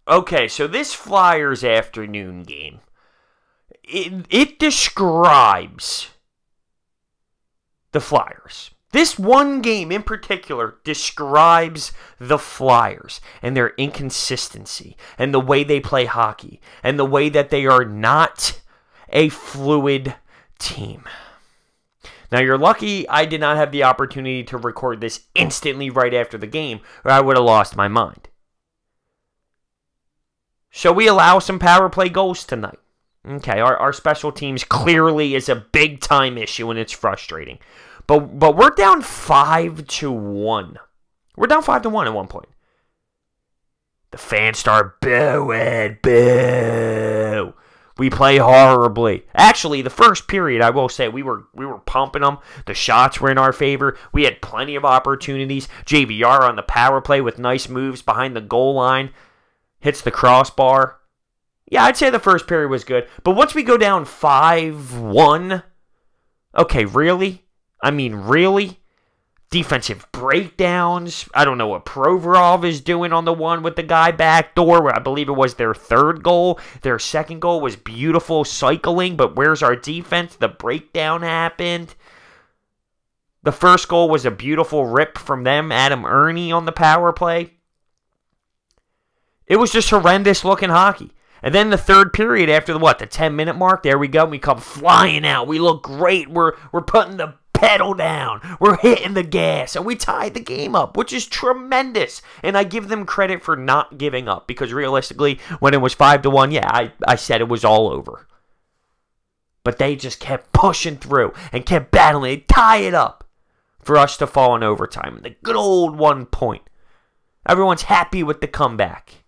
Okay, so this Flyers afternoon game, it describes the Flyers. This one game in particular describes the Flyers and their inconsistency and the way they play hockey and the way that they are not a fluid team. Now, you're lucky I did not have the opportunity to record this instantly right after the game, or I would have lost my mind. So we allow some power play goals tonight. Okay, our special teams clearly is a big-time issue, and it's frustrating. But we're down 5-1. We're down 5-1 at one point. The fans start booing. Boo! We play horribly. Actually, the first period, I will say, we were pumping them. The shots were in our favor. We had plenty of opportunities. JVR on the power play with nice moves behind the goal line. Hits the crossbar. Yeah, I'd say the first period was good. But once we go down 5-1, okay, really? I mean, really? Defensive breakdowns. I don't know what Provorov is doing on the one with the guy backdoor, where I believe it was their third goal. Their second goal was beautiful cycling, but where's our defense? The breakdown happened. The first goal was a beautiful rip from them, Adam Ernie on the power play. It was just horrendous looking hockey. And then the third period after the 10-minute mark, there we go. We come flying out. We look great. We're putting the pedal down. We're hitting the gas. And we tied the game up, which is tremendous. And I give them credit for not giving up. Because realistically, when it was 5-1, yeah, I said it was all over. But they just kept pushing through and kept battling. They tie it up for us to fall in overtime. The good old 1 point. Everyone's happy with the comeback.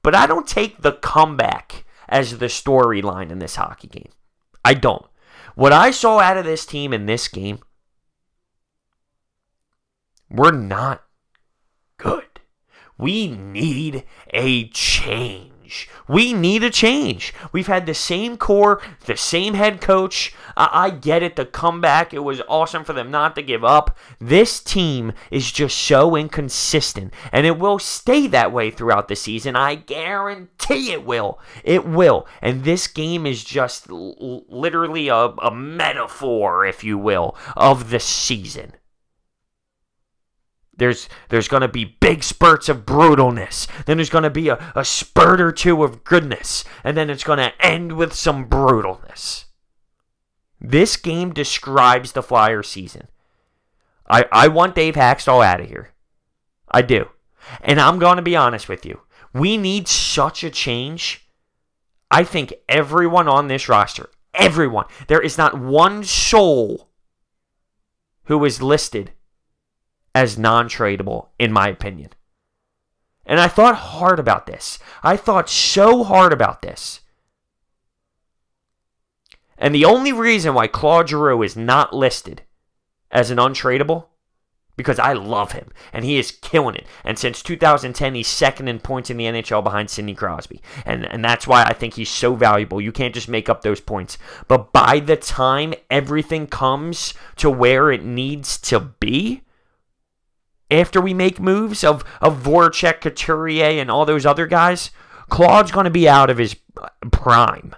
But I don't take the comeback as the storyline in this hockey game. I don't. What I saw out of this team in this game, we're not good. We need a change. We need a change. We've had the same core, the same head coach. I get it, the comeback. It was awesome for them not to give up. This team is just so inconsistent, and it will stay that way throughout the season. I guarantee it will. It will. And this game is just literally a metaphor, if you will, of the season. There's going to be big spurts of brutalness. Then there's going to be a spurt or two of goodness. And then it's going to end with some brutalness. This game describes the Flyers season. I want Dave Haxtell out of here. I do. And I'm going to be honest with you. We need such a change. I think everyone on this roster, everyone, there is not one soul who is listed as non-tradable, in my opinion. And I thought hard about this. I thought so hard about this. And the only reason why Claude Giroux is not listed as an untradeable, because I love him, and he is killing it. And since 2010, he's second in points in the NHL behind Sidney Crosby. And that's why I think he's so valuable. You can't just make up those points. But by the time everything comes to where it needs to be, after we make moves of Voracek, Couturier, and all those other guys, Claude's going to be out of his prime.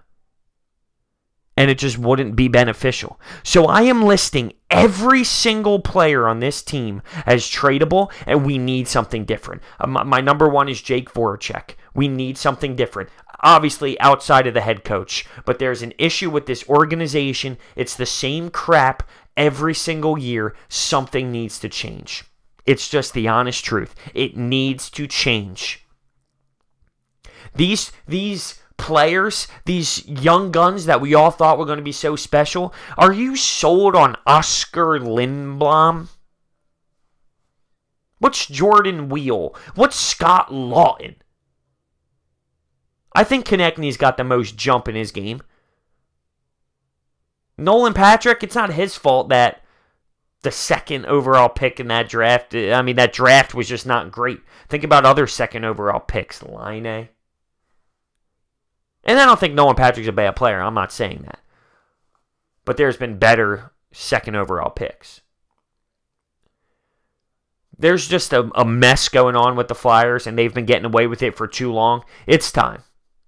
And it just wouldn't be beneficial. So I am listing every single player on this team as tradable, and we need something different. My number one is Jake Voracek. We need something different. Obviously, outside of the head coach. But there's an issue with this organization. It's the same crap every single year. Something needs to change. It's just the honest truth. It needs to change. These players, these young guns that we all thought were going to be so special, are you sold on Oscar Lindblom? What's Jordan Wheel? What's Scott Lawton? I think Konechny's got the most jump in his game. Nolan Patrick, it's not his fault that the second overall pick in that draft, I mean, that draft was just not great. Think about other second overall picks, Line A. And I don't think Nolan Patrick's a bad player. I'm not saying that. But there's been better second overall picks. There's just a mess going on with the Flyers, and they've been getting away with it for too long. It's time.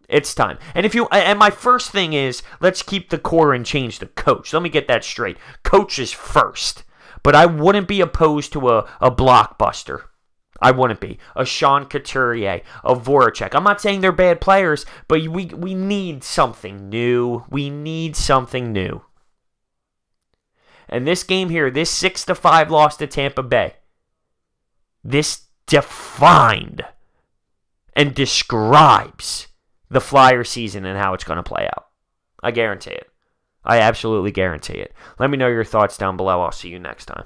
It's time. And my first thing is, let's keep the core and change the coach. Let me get that straight. Coach is first. But I wouldn't be opposed to a blockbuster. I wouldn't be. A Sean Couturier, a Voracek. I'm not saying they're bad players, but we need something new. We need something new. And this game here, this 6-5 loss to Tampa Bay, this defined and describes the Flyer season and how it's going to play out. I guarantee it. I absolutely guarantee it. Let me know your thoughts down below. I'll see you next time.